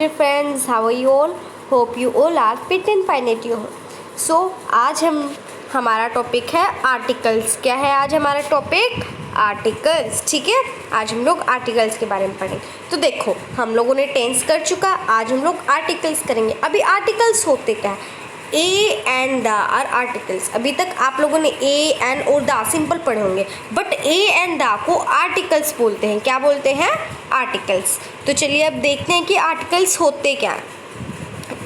dear friends, how are you all? Hope you all are fit and fine at your home. So आज हमारा topic है articles. क्या है आज हमारा टॉपिक? आर्टिकल्स। ठीक है, आज हम लोग आर्टिकल्स के बारे में पढ़ेंगे। तो देखो, हम लोगों ने टेंस कर चुका, आज हम लोग आर्टिकल्स करेंगे। अभी आर्टिकल्स होते क्या है? A and the are articles. अभी तक आप लोगों ने ए एंड और द सिंपल पढ़े होंगे, बट ए एंड द को आर्टिकल्स बोलते हैं। क्या बोलते हैं? आर्टिकल्स। तो चलिए अब देखते हैं कि आर्टिकल्स होते क्या हैं।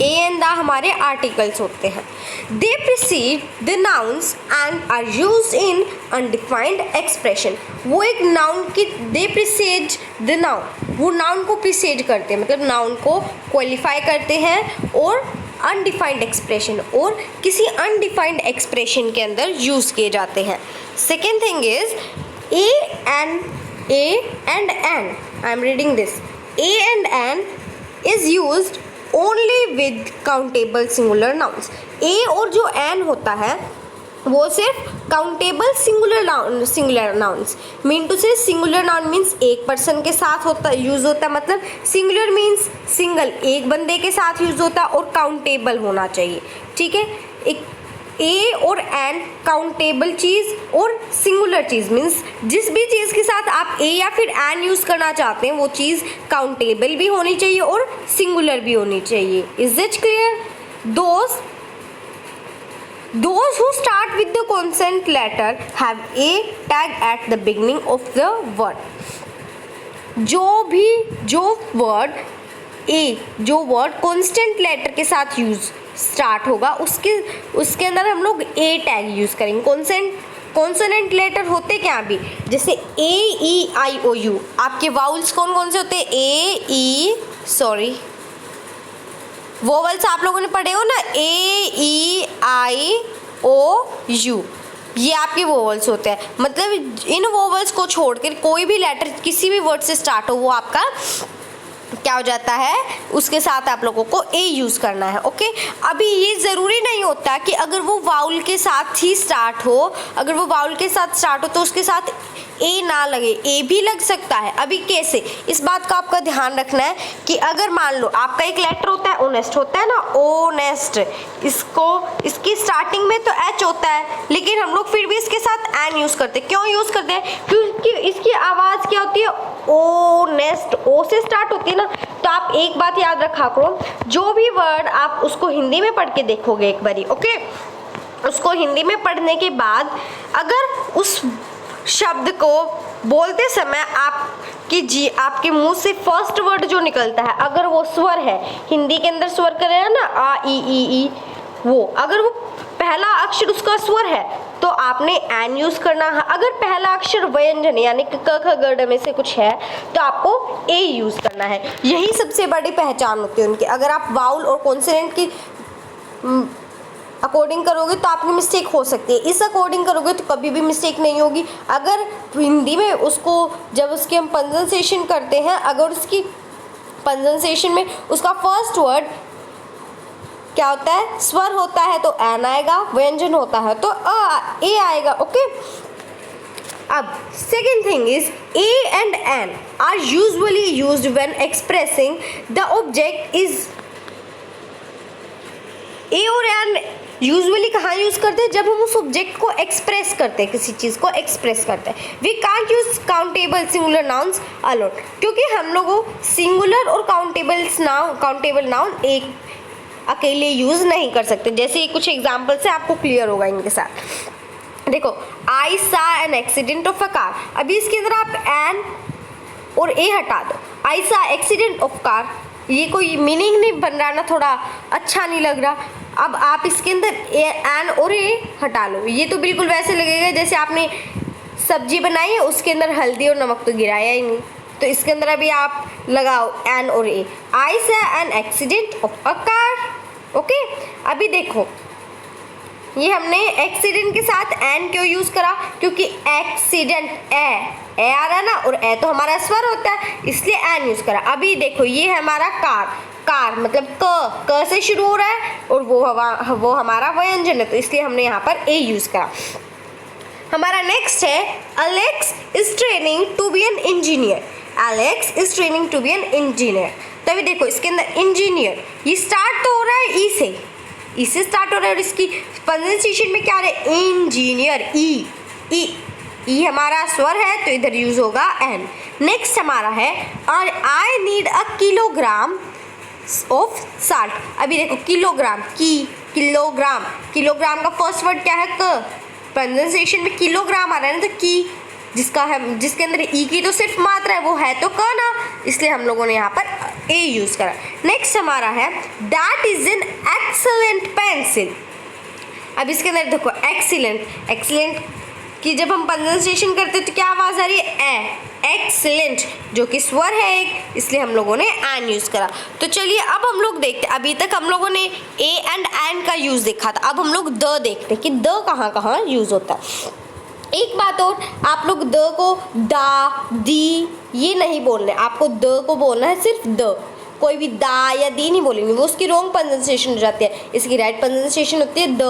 ए एंड द हमारे आर्टिकल्स होते हैं। They precede the nouns and are used in undefined expression. वो एक नाउन की दे प्रीसीड द नाउन, वो नाउन को प्रीसीड करते हैं, मतलब नाउन को क्वालिफाई करते हैं और अनडिफाइंड एक्सप्रेशन और किसी अनडिफाइंड एक्सप्रेशन के अंदर यूज़ किए जाते हैं। Second thing is a and an. I am reading this. A and an is used only with countable singular nouns. A और जो एन होता है वो सिर्फ countable singular nouns. Mean to say singular noun means एक person के साथ use होता है, मतलब सिंगुलर मीन्स सिंगल, एक बंदे के साथ यूज़ होता है और काउंटेबल होना चाहिए। ठीक है, एक ए और एन काउंटेबल चीज़ और सिंगुलर चीज़ मीन्स जिस भी चीज़ के साथ आप ए या फिर एन यूज़ करना चाहते हैं वो चीज़ काउंटेबल भी होनी चाहिए और सिंगुलर भी होनी चाहिए। Is it clear? Those who start with the consonant letter have a tag at the beginning of the word. जो वर्ड कॉन्स्टेंट लेटर के साथ यूज स्टार्ट होगा उसके अंदर हम लोग ए टैग यूज करेंगे। कॉन्सोनेंट लेटर होते क्या अभी? जैसे ए ई आई ओ यू। आपके वाउल्स कौन कौन से होते हैं? ए ई, सॉरी, वोवल्स आप लोगों ने पढ़े हो ना, ए ई आई ओ यू, ये आपके वोवल्स होते हैं। मतलब इन वोवल्स को छोड़कर कोई भी लेटर किसी भी वर्ड से स्टार्ट हो वो आपका क्या हो जाता है, उसके साथ आप लोगों को ए यूज़ करना है। ओके, अभी ये ज़रूरी नहीं होता कि अगर वो वाउल के साथ ही स्टार्ट हो, अगर वो वाउल के साथ स्टार्ट हो तो उसके साथ ए ना लगे, ए भी लग सकता है। अभी कैसे, इस बात का आपका ध्यान रखना है कि अगर मान लो आपका एक लेटर होता है ओनेस्ट, होता है ना, ओनेस्ट, इसकी स्टार्टिंग में तो एच होता है लेकिन हम लोग फिर भी इसके साथ एन यूज़ करते हैं। क्यों यूज़ करते हैं? क्योंकि इसकी आवाज़ क्या होती है? ओनेस्ट, ओ से स्टार्ट होती है ना। तो आप एक बात याद रखा करो, जो भी वर्ड आप उसको हिंदी में पढ़ के देखोगे एक बारी, ओके, उसको हिंदी में पढ़ने के बाद अगर उस शब्द को बोलते समय आपके मुंह से फर्स्ट वर्ड जो निकलता है, अगर वो स्वर है, हिंदी के अंदर स्वर करें ना, आ ई, वो अगर वो पहला अक्षर उसका स्वर है तो आपने एन यूज करना है। अगर पहला अक्षर व्यंजन यानी कि क ख ग में से कुछ है तो आपको ए यूज करना है। यही सबसे बड़ी पहचान होती है उनकी। अगर आप वाउल और कॉन्सोनेंट की अकॉर्डिंग करोगे तो आपकी मिस्टेक हो सकती है, इस अकॉर्डिंग करोगे तो कभी भी मिस्टेक नहीं होगी। अगर हिंदी में उसको जब उसकी हम प्रोनाउंसिएशन करते हैं, अगर उसकी प्रोनाउंसिएशन में उसका फर्स्ट वर्ड क्या होता है, स्वर होता है, तो एन आएगा, व्यंजन होता है तो ए आएगा। ओके, अब second thing is a and an are usually used when expressing the object is. A और एन यूजुअली कहाँ यूज़ करते हैं? जब हम उस ऑब्जेक्ट को एक्सप्रेस करते हैं, किसी चीज़ को एक्सप्रेस करते हैं। We can't use countable singular nouns alone, क्योंकि हम लोगों सिंगुलर और काउंटेबल नाउन एक अकेले यूज़ नहीं कर सकते। जैसे कुछ एग्जाम्पल से आपको क्लियर होगा इनके साथ। देखो, आई सा an accident of a car. अभी इसके अंदर आप एन और ए हटा दो। आई सा एक्सीडेंट ऑफ कार, ये कोई मीनिंग नहीं बन रहा ना, थोड़ा अच्छा नहीं लग रहा। अब आप इसके अंदर एन और ए हटा लो, ये तो बिल्कुल वैसे लगेगा जैसे आपने सब्जी बनाई है उसके अंदर हल्दी और नमक तो गिराया ही नहीं। तो इसके अंदर अभी आप लगाओ एन और ए। आई सा an accident of a car. Okay, अभी देखो, ये हमने एक्सीडेंट के साथ एन क्यों यूज़ करा? क्योंकि एक्सीडेंट ए आ रहा ना, और ए तो हमारा स्वर होता है इसलिए एन यूज़ करा। अभी देखो, ये है हमारा कार मतलब क से शुरू हो रहा है और वो हमारा व्यंजन है, तो इसलिए हमने यहाँ पर ए यूज़ करा। हमारा नेक्स्ट है Alex is training to be an engineer. Alex is training to be an engineer. तभी देखो इसके अंदर इंजीनियर, ये स्टार्ट तो हो रहा है ई से स्टार्ट हो रहा है, और इसकी प्रोनाउंसिएशन में क्या आ रहा है, इंजीनियर, ई हमारा स्वर है तो इधर यूज होगा एन। नेक्स्ट हमारा है और I need a kilogram of salt. अभी देखो किलोग्राम, किलोग्राम का फर्स्ट वर्ड क्या है, क, प्रोनाउंसिएशन में किलोग्राम आ रहा है ना, तो की जिसके अंदर ई की तो सिर्फ मात्रा है, वो है तो क ना, इसलिए हम लोगों ने यहाँ पर ए यूज करा। नेक्स्ट हमारा है that is an excellent pencil. अब इसके अंदर देखो एक्सीलेंट कि जब हम प्रोनाउंसिएशन करते हैं तो क्या आवाज आ रही है, एक्सीलेंट, जो कि स्वर है एक, इसलिए हम लोगों ने एन यूज करा। तो चलिए अब हम लोग देखते हैं, अभी तक हम लोगों ने ए एंड एन का यूज देखा था, अब हम लोग द देखते हैं कि द कहाँ यूज होता है। एक बात और, आप लोग द को दा, दी ये नहीं बोलना है, आपको द को बोलना है सिर्फ द, कोई भी दा या दी नहीं बोलेंगे, वो उसकी रॉन्ग प्रोनाउंसिएशन हो जाती है, इसकी राइट प्रोनाउंसिएशन होती है the.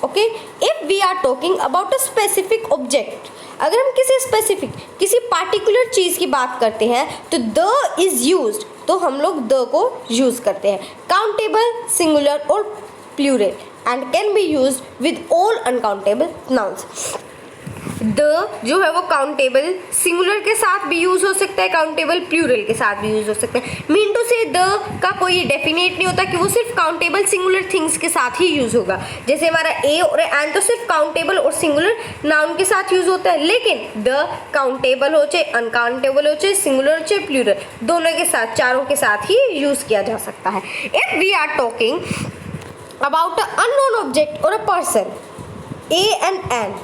Okay, if we are talking about a specific object, अगर हम किसी स्पेसिफिक किसी पार्टिकुलर चीज़ की बात करते हैं तो द इज यूज्ड, तो हम लोग द को यूज करते हैं, काउंटेबल, सिंगुलर और plural, and can be used with all uncountable nouns. The जो है वो काउंटेबल सिंगुलर के साथ भी यूज हो सकता है, काउंटेबल प्लूरल के साथ भी यूज हो सकता है। मीन टू से द का कोई डेफिनेट नहीं होता कि वो सिर्फ काउंटेबल सिंगुलर थिंग्स के साथ ही यूज होगा। जैसे हमारा ए और एन तो सिर्फ काउंटेबल और सिंगुलर नाउन के साथ यूज होता है, लेकिन द काउंटेबल हो चाहे अनकाउंटेबल हो चाहे सिंगुलर हो चाहे प्लूरल, दोनों के साथ, चारों के साथ ही यूज किया जा सकता है। If we are talking about a unknown object और a person, a and an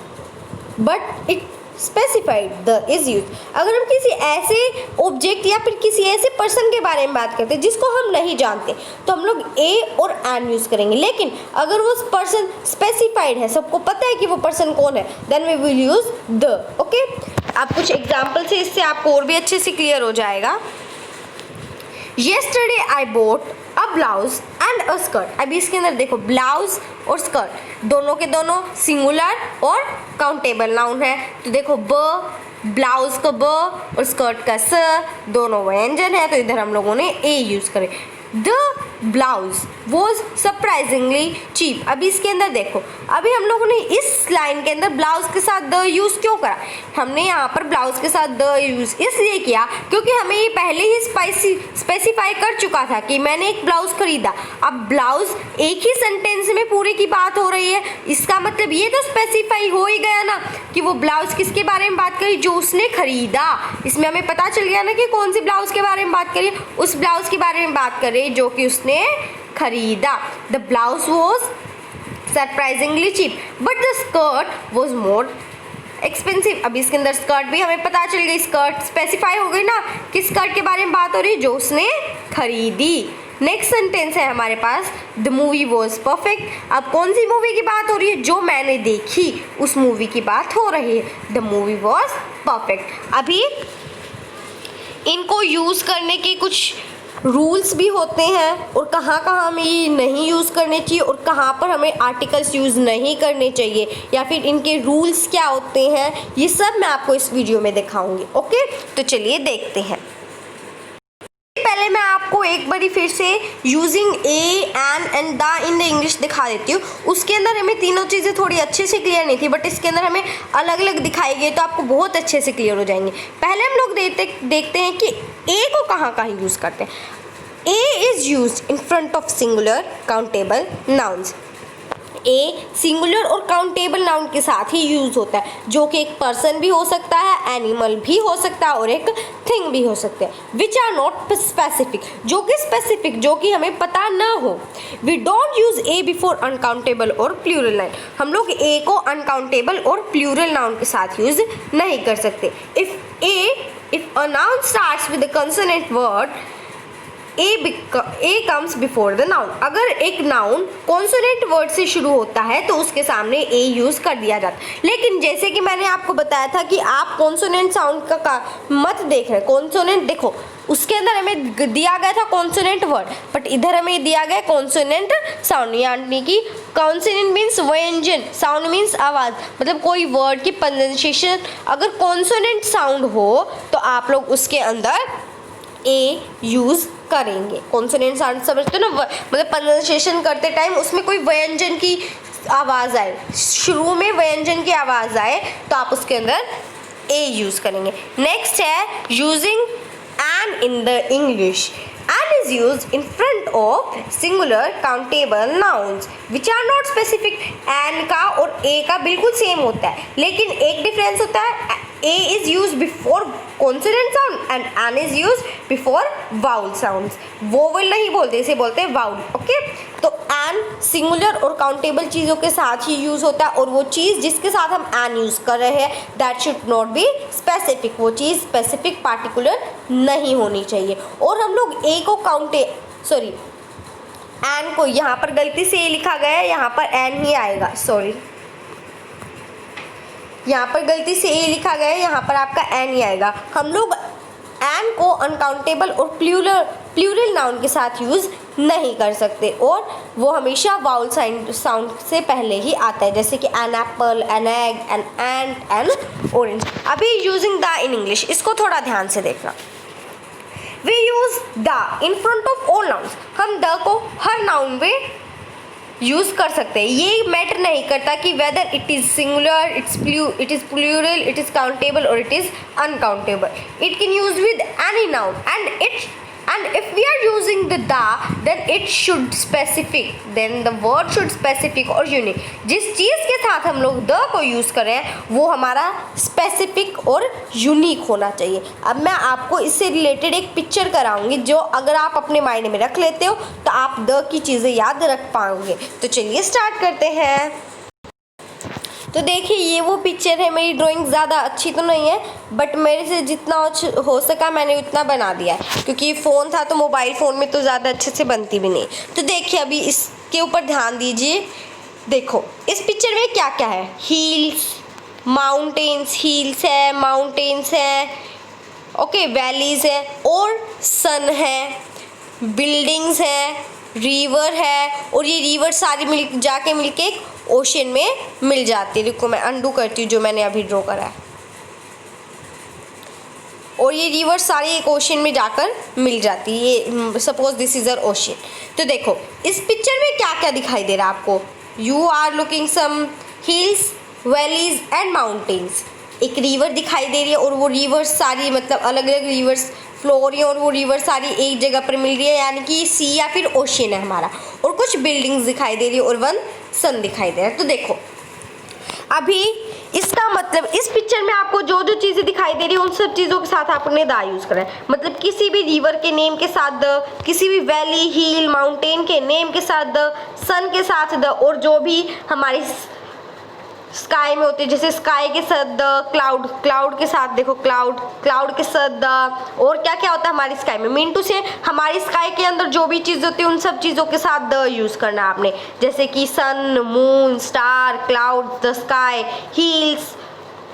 but it specified the is use, अगर हम किसी ऐसे ऑब्जेक्ट या फिर किसी ऐसे पर्सन के बारे में बात करते हैं जिसको हम नहीं जानते, तो हम लोग ए और एन यूज करेंगे, लेकिन अगर वो पर्सन स्पेसिफाइड है, सबको पता है कि वो पर्सन कौन है, then we will use the. Okay, आप कुछ एग्जाम्पल से इससे आपको और भी अच्छे से क्लियर हो जाएगा। Yesterday I boat a blouse and a skirt. अभी इसके अंदर देखो ब्लाउज और स्कर्ट दोनों के दोनों सिंगुलर और काउंटेबल नाउन है, तो देखो ब, ब्लाउज का ब और स्कर्ट का स, दोनों व्यंजन है, तो इधर हम लोगों ने ए यूज करे। The blouse was surprisingly cheap. अभी इसके अंदर देखो, अभी हम लोगों ने इस लाइन के अंदर ब्लाउज के साथ द यूज़ क्यों करा, हमने यहाँ पर ब्लाउज के साथ द यूज़ इसलिए किया क्योंकि हमें ये पहले ही स्पेसिफाई कर चुका था कि मैंने एक ब्लाउज खरीदा। अब ब्लाउज एक ही सेंटेंस में पूरे की बात हो रही है, इसका मतलब ये तो स्पेसिफाई हो ही गया ना कि वो ब्लाउज किसके बारे में बात करी, जो उसने खरीदा। इसमें हमें पता चल गया ना कि कौन सी ब्लाउज के बारे में बात करी, उस ब्लाउज के बारे में बात करें जो कि उसने खरीदा। The blouse was surprisingly cheap but the skirt was more expensive. अब इसके अंदर स्कर्ट भी हमें पता चल गई, स्कर्ट स्पेसिफाई हो गई ना कि स्कर्ट के बारे में बात हो रही है जो उसने खरीदी। नेक्स्ट सेंटेंस है हमारे पास, द मूवी वॉज परफेक्ट। अब कौन सी मूवी की बात हो रही है, जो मैंने देखी उस मूवी की बात हो रही है, द मूवी वॉज परफेक्ट। अभी इनको यूज़ करने के कुछ रूल्स भी होते हैं और कहाँ कहाँ हमें ये नहीं यूज़ करने चाहिए और कहाँ पर हमें आर्टिकल्स यूज़ नहीं करने चाहिए, या फिर इनके रूल्स क्या होते हैं, ये सब मैं आपको इस वीडियो में दिखाऊंगी। ओके, तो चलिए देखते हैं। पहले मैं आपको एक बारी फिर से using A and the in the English दिखा देती हूँ। उसके अंदर हमें तीनों चीज़ें थोड़ी अच्छे से क्लियर नहीं थी, बट इसके अंदर हमें अलग अलग दिखाई गई तो आपको बहुत अच्छे से क्लियर हो जाएंगे। पहले हम लोग देखते हैं कि ए को कहाँ कहाँ यूज़ करते हैं। A is use in front of singular countable nouns. A singular और काउंटेबल नाउन के साथ ही यूज़ होता है, जो कि एक पर्सन भी हो सकता है, एनिमल भी हो सकता है और एक थिंग भी हो सकते हैं। विच आर नॉट स्पेसिफिक, जो कि स्पेसिफिक, जो कि हमें पता ना हो। We don't use a before uncountable और प्लूरल नाउन। हम लोग ए को अनकाउंटेबल और प्लूरल नाउन के साथ यूज़ नहीं कर सकते। If a noun starts with a consonant word, A comes before the noun. अगर एक नाउन कॉन्सोनेंट वर्ड से शुरू होता है तो उसके सामने ए यूज़ कर दिया जाता है। लेकिन जैसे कि मैंने आपको बताया था कि आप कॉन्सोनेंट साउंड का मत देख रहे। कॉन्सोनेंट देखो, उसके अंदर हमें दिया गया था कॉन्सोनेंट वर्ड, बट इधर हमें दिया गया कॉन्सोनेंट साउंड, यानी कि कॉन्सोनेंट मीन्स व्यंजन, साउंड मीन्स आवाज़। मतलब कोई वर्ड की प्रोनाउंसिएशन अगर कॉन्सोनेंट साउंड हो तो आप लोग उसके अंदर ए यूज़ करेंगे। कॉन्सोनेंट साउंड समझते हो ना, मतलब प्रोनाउंसिएशन करते टाइम उसमें कोई व्यंजन की आवाज़ आए, शुरू में व्यंजन की आवाज़ आए तो आप उसके अंदर ए यूज़ करेंगे। नेक्स्ट है using an in the English. And is used in front of singular countable nouns which are not specific। and का और a का बिल्कुल सेम होता है, लेकिन एक डिफरेंस होता है, a is used before consonant sound and an is used before vowel sounds। vowel नहीं बोलते, इसे बोलते हैं vowel। ओके, तो an सिंगुलर और काउंटेबल चीज़ों के साथ ही यूज़ होता है, और वो चीज़ जिसके साथ हम an यूज़ कर रहे हैं that should not be specific, वो चीज़ स्पेसिफिक पार्टिकुलर नहीं होनी चाहिए। और हम लोग a को an को यहाँ पर गलती से a लिखा गया है, यहाँ पर an ही आएगा, सॉरी यहाँ पर गलती से ए लिखा गया है, यहाँ पर आपका एन ही आएगा। हम लोग एन को अनकाउंटेबल और प्लूरल नाउन के साथ यूज़ नहीं कर सकते, और वो हमेशा वाउल साउंड से पहले ही आता है, जैसे कि an apple, an egg, an ant, an orange. अभी यूजिंग द इन इंग्लिश, इसको थोड़ा ध्यान से देखना। We use the in front of all nouns. हम द को हर नाउन में यूज़ कर सकते हैं, ये मैटर नहीं करता कि whether it is singular, it is plural, it is countable और it is uncountable. It can use with any noun and if we are using the then it should specific, then the word should specific और unique। जिस चीज़ के साथ हम लोग the को use कर रहे हैं वो हमारा स्पेसिफिक और यूनिक होना चाहिए। अब मैं आपको इससे रिलेटेड एक पिक्चर कराऊंगी, जो अगर आप अपने माइंड में रख लेते हो तो आप द की चीज़ें याद रख पाओगे। तो चलिए स्टार्ट करते हैं। तो देखिए ये वो पिक्चर है, मेरी ड्राइंग ज़्यादा अच्छी तो नहीं है, बट मेरे से जितना हो सका मैंने उतना बना दिया है, क्योंकि फ़ोन था तो मोबाइल फ़ोन में तो ज़्यादा अच्छे से बनती भी नहीं। तो देखिए अभी इसके ऊपर ध्यान दीजिए। देखो इस पिक्चर में क्या क्या है, हील्स, माउंटेन्स, हील्स है, माउंटेन्स है, ओके, वैलीज़ है और सन है, बिल्डिंग्स है, रिवर है, और ये रिवर सारी मिलके एक ओशन में मिल जाती है। देखो मैं अंडू करती हूँ जो मैंने अभी ड्रॉ करा है, और ये रिवर सारी एक ओशन में जाकर मिल जाती है। ये suppose this is a ocean. तो देखो इस पिक्चर में क्या क्या दिखाई दे रहा है आपको, you are looking some hills, valleys and mountains. एक रिवर दिखाई दे रही है, और वो रिवर सारी मतलब अलग अलग रिवर्स फ्लो हो रही है, और वो रिवर सारी एक जगह पर मिल रही है, यानी कि सी या फिर ओशन है हमारा। और कुछ बिल्डिंग्स दिखाई दे रही है और वन सन दिखाई दे रहा है। तो देखो अभी इसका मतलब इस पिक्चर में आपको जो जो चीज़ें दिखाई दे रही है उन सब चीज़ों के साथ आपने द यूज़ करा है। मतलब किसी भी रिवर के नेम के साथ द, किसी भी वैली, हिल, माउंटेन के नेम के साथ द, सन के साथ द, और जो भी हमारी स्काई में होती है, जैसे स्काई के साथ द, क्लाउड के साथ देखो क्लाउड के साथ द, और क्या क्या होता है हमारी स्काई में, मीन टू से हमारी स्काई के अंदर जो भी चीज़ होती है उन सब चीज़ों के साथ द यूज़ करना है आपने, जैसे कि sun, moon, star, cloud, the sky,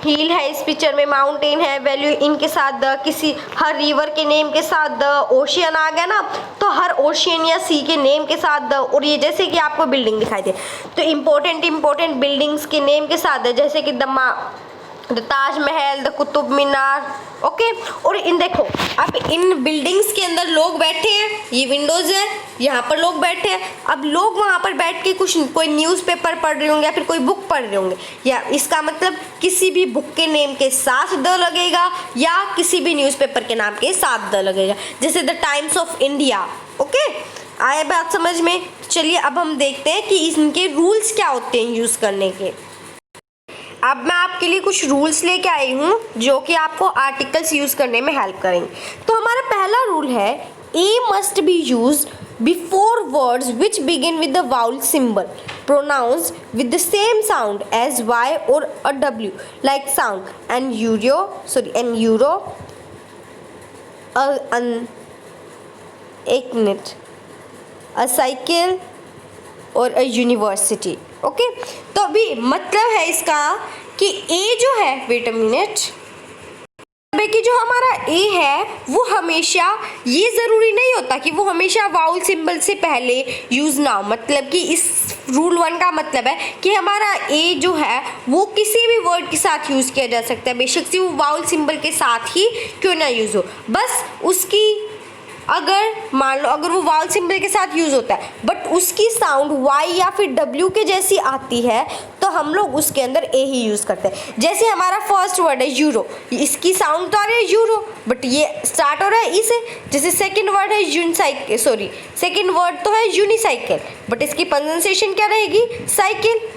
hill है इस पिक्चर में, माउंटेन है, वैल्यू, इनके साथ द, किसी हर रिवर के नेम के साथ द, ओशियन आ गया ना तो हर ओशियन या सी के नेम के साथ द, और ये जैसे कि आपको बिल्डिंग दिखाई दे तो इम्पोर्टेंट बिल्डिंग्स के नेम के साथ द, जैसे कि the Taj Mahal, the Qutub Minar, okay. और इन देखो अब इन बिल्डिंग्स के अंदर लोग बैठे हैं, ये विंडोज़ है, यहाँ पर लोग बैठे हैं। अब लोग वहाँ पर बैठ के कोई न्यूज़पेपर पढ़ रहे होंगे या फिर कोई बुक पढ़ रहे होंगे, या इसका मतलब किसी भी बुक के नेम के साथ द लगेगा या किसी भी न्यूज़पेपर के नाम के साथ द लगेगा, जैसे the times of India, okay. आए बात समझ में? चलिए अब हम देखते हैं कि इनके रूल्स क्या होते हैं यूज़ करने के। अब मैं आपके लिए कुछ रूल्स लेके आई हूँ जो कि आपको आर्टिकल्स यूज़ करने में हेल्प करेंगे। तो हमारा पहला रूल है a must be use before words which begin with the vowel symbol pronounce with the same sound as Y और a W, like sound an euro, एक मिनट, अ साइकिल और अ यूनिवर्सिटी, ओके। तो अभी मतलब है इसका कि ए जो है, वेट अ मिनट, कि जो हमारा ए है वो हमेशा, ये ज़रूरी नहीं होता कि वो हमेशा वाउल सिंबल से पहले यूज़ ना हो। मतलब कि इस रूल 1 का मतलब है कि हमारा ए जो है वो किसी भी वर्ड के साथ यूज़ किया जा सकता है, बेशक से वो वाउल सिंबल के साथ ही क्यों ना यूज़ हो, बस उसकी अगर मान लो अगर वो वावल सिंबल के साथ यूज़ होता है बट उसकी साउंड वाई या फिर डब्ल्यू के जैसी आती है तो हम लोग उसके अंदर ए ही यूज़ करते हैं। जैसे हमारा फर्स्ट वर्ड है यूरो, इसकी साउंड तो आ रही है यूरो बट ये स्टार्ट हो रहा है ई से। जैसे सेकंड वर्ड है यूनिसाइकिल, सॉरी सेकंड वर्ड तो है यूनिसाइकिल बट इसकी प्रोनाउंसिएशन क्या रहेगी, साइकिल।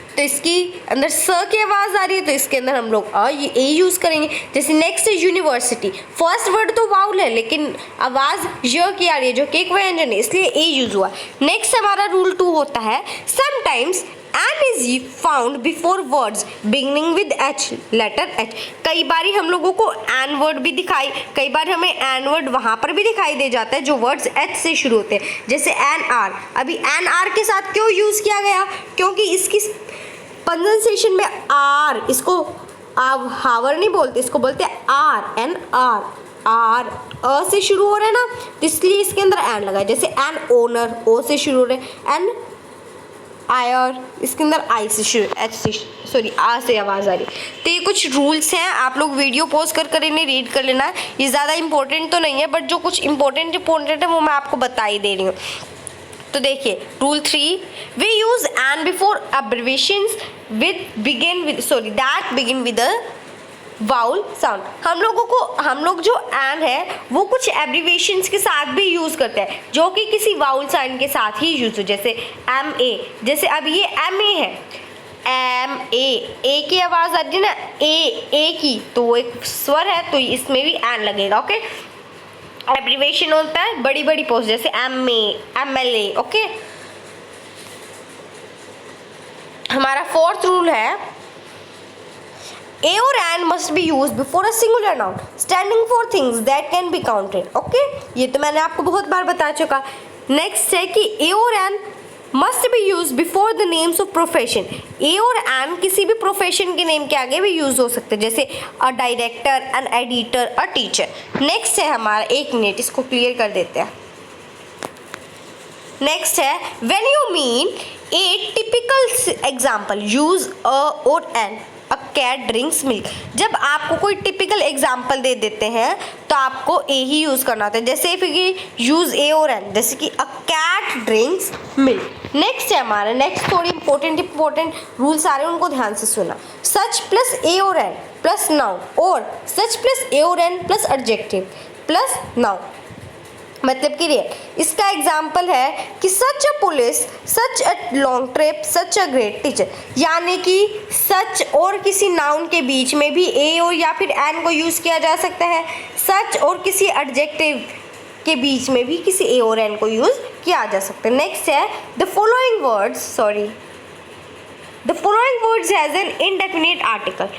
तो इसकी अंदर स की आवाज़ आ रही है तो इसके अंदर हम लोग ये ए यूज़ करेंगे। जैसे नेक्स्ट है यूनिवर्सिटी, फर्स्ट वर्ड तो वाउल है लेकिन आवाज़ य की आ रही है जो कि एक व्यंजन है इसलिए ए यूज़ हुआ। नेक्स्ट हमारा रूल 2 होता है sometimes an is found before words beginning with H, letter H. कई बार हम लोगों को एन वर्ड भी दिखाई, कई बार हमें एन वर्ड वहाँ पर भी दिखाई दे जाता है जो वर्ड्स एच से शुरू होते हैं। जैसे एन आर, अभी एन आर के साथ क्यों यूज़ किया गया, क्योंकि इसकी प्रोनाउंसिएशन में आर, इसको हावर नहीं बोलते, इसको बोलते हैं आर, एन आर, आर अ से शुरू हो रहा है ना तो इसलिए इसके अंदर एन लगा है। जैसे एन ओनर, ओ से शुरू हो रहे हैं, एन आयर, इसके अंदर आई से शुरू, एच से सॉरी आ से आवाज़ आ रही। तो ये कुछ रूल्स हैं, आप लोग वीडियो पॉज कर इन्हें रीड कर लेना। ये ज़्यादा इंपॉर्टेंट तो नहीं है बट जो कुछ इंपॉर्टेंट है वो मैं आपको बता ही दे रही हूँ। तो देखिए rule 3, we use an before abbreviations with begin with sorry that begin with a vowel sound. हम लोग जो एन है वो कुछ एब्रिविएशंस के साथ भी यूज़ करते हैं जो कि किसी वाउल साउंड के साथ ही यूज़ हो। जैसे एम ए, जैसे अब ये एम ए है, एम ए की आवाज़ आ रही है ना ए की, तो वो एक स्वर है तो इसमें भी एन लगेगा। ओके, एब्रिविएशन होता है बड़ी बड़ी पोस्ट जैसे M A, M L A. Okay, हमारा 4th रूल है ए और an must be use before a singular noun standing for things that can be counted. Okay, ये तो मैंने आपको बहुत बार बता चुका। नेक्स्ट है कि ए और an must be use before the names of profession. A और एन किसी भी प्रोफेशन के नेम के आगे भी यूज हो सकते हैं जैसे a director, an editor, a teacher. Next है हमारा, 1 मिनट इसको क्लियर कर देते हैं। नेक्स्ट है when you mean a typical example use a और an, a cat drinks milk. जब आपको कोई टिपिकल एग्जाम्पल दे देते हैं तो आपको ए ही यूज़ करना होता है। जैसे कि यूज़ ए और एन, जैसे कि a cat drinks milk. Next है हमारा, नेक्स्ट थोड़ी इंपॉर्टेंट रूल्स आ रहे हैं उनको ध्यान से सुना। सच प्लस ए और एन प्लस नाउन और सच प्लस ए और an plus adjective plus noun मतलब कि रियल। इसका एग्जाम्पल है कि such a police, such a long trip, such a great teacher. यानी कि सच और किसी नाउन के बीच में भी ए और या फिर एन को यूज़ किया जा सकता है। सच और किसी एडजेक्टिव के बीच में भी किसी ए और एन को यूज़ किया जा सकता है। नेक्स्ट है the following words has an indefinite article.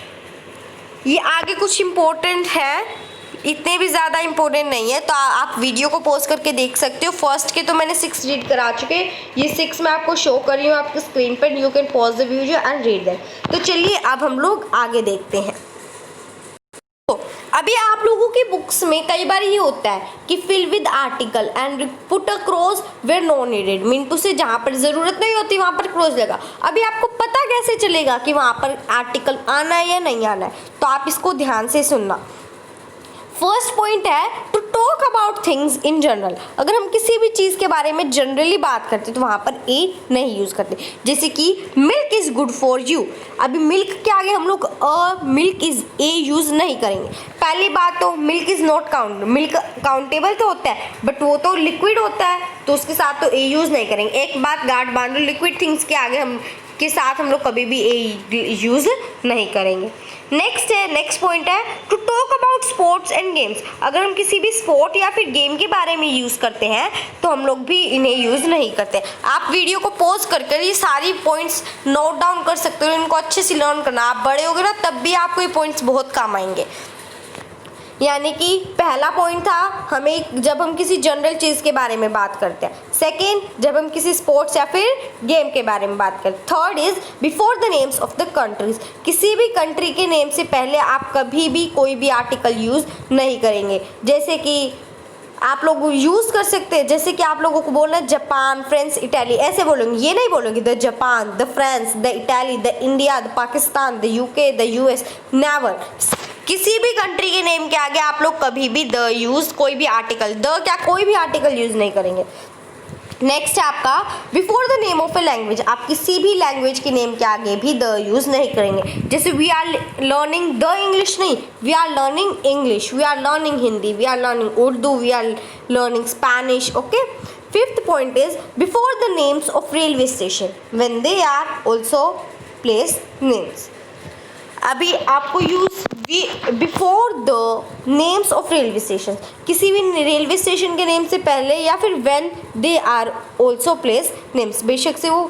ये आगे कुछ इम्पोर्टेंट है, इतने भी ज़्यादा इंपॉर्टेंट नहीं है तो आप वीडियो को पॉज करके देख सकते हो। फर्स्ट के तो मैंने 6 रीड करा चुके, ये 6 मैं आपको शो कर रही हूँ आपके स्क्रीन पर। You can pause the video and read that. तो चलिए अब हम लोग आगे देखते हैं। तो अभी आप लोगों की बुक्स में कई बार ये होता है कि fill with article and put a cross where no needed, mean to say जहाँ पर ज़रूरत नहीं होती वहाँ पर क्रॉस लगा। अभी आपको पता कैसे चलेगा कि वहाँ पर आर्टिकल आना है या नहीं आना है, तो आप इसको ध्यान से सुनना। फर्स्ट पॉइंट है to talk about things in general. अगर हम किसी भी चीज़ के बारे में जनरली बात करते तो वहाँ पर ए नहीं यूज़ करते। जैसे कि milk is good for you, अभी मिल्क के आगे हम लोग मिल्क इज़ ए यूज़ नहीं करेंगे। पहली बात तो milk is not count, milk countable तो होता है बट वो तो लिक्विड होता है तो उसके साथ तो ए यूज़ नहीं करेंगे। एक बात गार्ड बांध लो, लिक्विड थिंग्स के आगे हम लोग कभी भी ए यूज़ नहीं करेंगे। नेक्स्ट पॉइंट है to talk about sports and games. अगर हम किसी भी स्पोर्ट या फिर गेम के बारे में यूज़ करते हैं तो हम लोग भी इन्हें यूज़ नहीं करते। आप वीडियो को पॉज कर ये सारी पॉइंट्स नोट डाउन कर सकते हो, इनको अच्छे से लर्न करना। आप बड़े होगे ना तब भी आपको ये पॉइंट्स बहुत काम आएंगे। यानी कि पहला पॉइंट था हमें जब हम किसी जनरल चीज़ के बारे में बात करते हैं। सेकेंड, जब हम किसी स्पोर्ट्स या फिर गेम के बारे में बात करते हैं। Third is before the names of the countries. किसी भी कंट्री के नेम से पहले आप कभी भी कोई भी आर्टिकल यूज़ नहीं करेंगे। जैसे कि आप लोग यूज़ कर सकते हैं, जैसे कि आप लोगों को बोलना है जापान, फ्रांस, इटाली, ऐसे बोलोगे, ये नहीं बोलोगे the Japan, the France, the Italy, the India, the Pakistan, the UK, the US, never. किसी भी कंट्री के नेम के आगे आप लोग कभी भी द यूज, कोई भी आर्टिकल, द क्या कोई भी आर्टिकल यूज नहीं करेंगे। नेक्स्ट है आपका before the name of a language, आप किसी भी लैंग्वेज के नेम के आगे भी द यूज नहीं करेंगे। जैसे we are learning the English नहीं, we are learning English, we are learning Hindi, we are learning Urdu, we are learning Spanish. Okay, fifth point is before the names of railway station when they are also place names. अभी आपको use before the names of railway station, किसी भी railway station के name से पहले, या फिर when they are also place names, बेशक से वो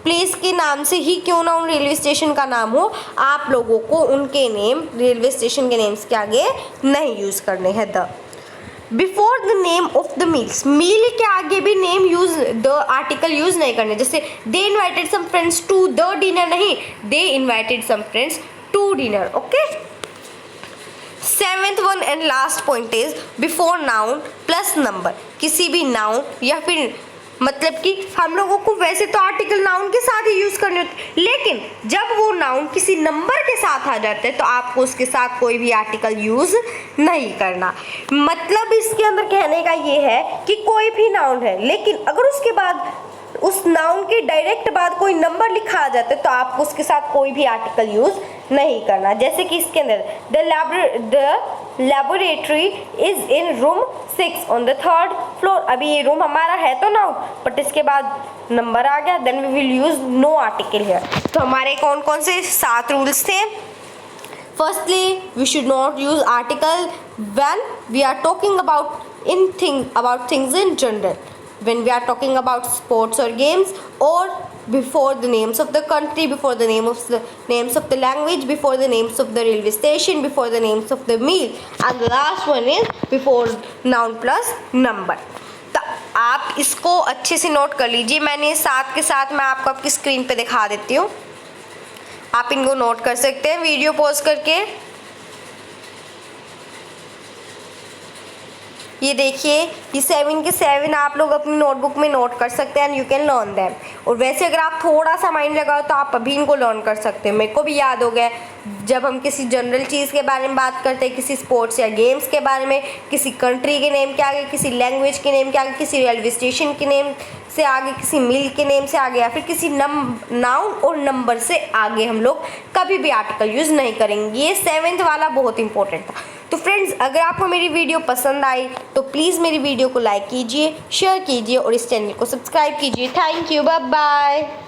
प्लेस के नाम से ही क्यों ना उन रेलवे स्टेशन का नाम हो, आप लोगों को उनके नेम रेलवे स्टेशन के नेम्स के आगे नहीं यूज़ करने हैं the. Before the name of the meals, meal के आगे भी name use the article use नहीं करने। जैसे they invited some friends to the dinner नहीं, they invited some friends to dinner. Okay, seventh one and last point is before noun plus number, किसी भी noun या फिर मतलब कि हम लोगों को वैसे तो आर्टिकल नाउन के साथ ही यूज करने होते, लेकिन जब वो नाउन किसी नंबर के साथ आ जाते हैं तो आपको उसके साथ कोई भी आर्टिकल यूज नहीं करना। मतलब इसके अंदर कहने का ये है कि कोई भी नाउन है, लेकिन अगर उसके बाद उस नाउन के डायरेक्ट बाद कोई नंबर लिखा आ जाता है तो आपको उसके साथ कोई भी आर्टिकल यूज नहीं करना। जैसे कि इसके अंदर the laboratory is in room 6 on the 3rd floor, अभी ये रूम हमारा है तो नाउन, बट इसके बाद नंबर आ गया, then we will use no article here. तो हमारे कौन कौन से 7 रूल्स थे। Firstly we should not use article when we are talking about things in general, when we are talking about sports or games, or before the names of the country, before the names of the language, before the names of the railway station, before the names of the meal, and the last one is before noun plus number। तो आप इसको अच्छे से note कर लीजिए, मैंने साथ के साथ मैं आपको आपकी स्क्रीन पे दिखा देती हूँ, आप इनको नोट कर सकते हैं वीडियो पॉज करके। ये देखिए, ये 7 के 7 आप लोग अपनी नोटबुक में नोट कर सकते हैं and you can learn them. और वैसे अगर आप थोड़ा सा माइंड लगाओ तो आप अभी इनको लर्न कर सकते हैं। मेरे को भी याद हो गया, जब हम किसी जनरल चीज़ के बारे में बात करते हैं, किसी स्पोर्ट्स या गेम्स के बारे में, किसी कंट्री के नेम के आगे, किसी लैंग्वेज के नेम के आगे, किसी रेलवे स्टेशन के नेम से आगे, किसी मिल के नेम से आगे, या फिर किसी नाउन और नंबर से आगे हम लोग कभी भी आर्टिकल यूज़ नहीं करेंगे। ये 7th वाला बहुत इंपॉर्टेंट था। तो फ्रेंड्स, अगर आपको मेरी वीडियो पसंद आई तो प्लीज़ मेरी वीडियो को लाइक कीजिए, शेयर कीजिए और इस चैनल को सब्सक्राइब कीजिए। Thank you, bye bye.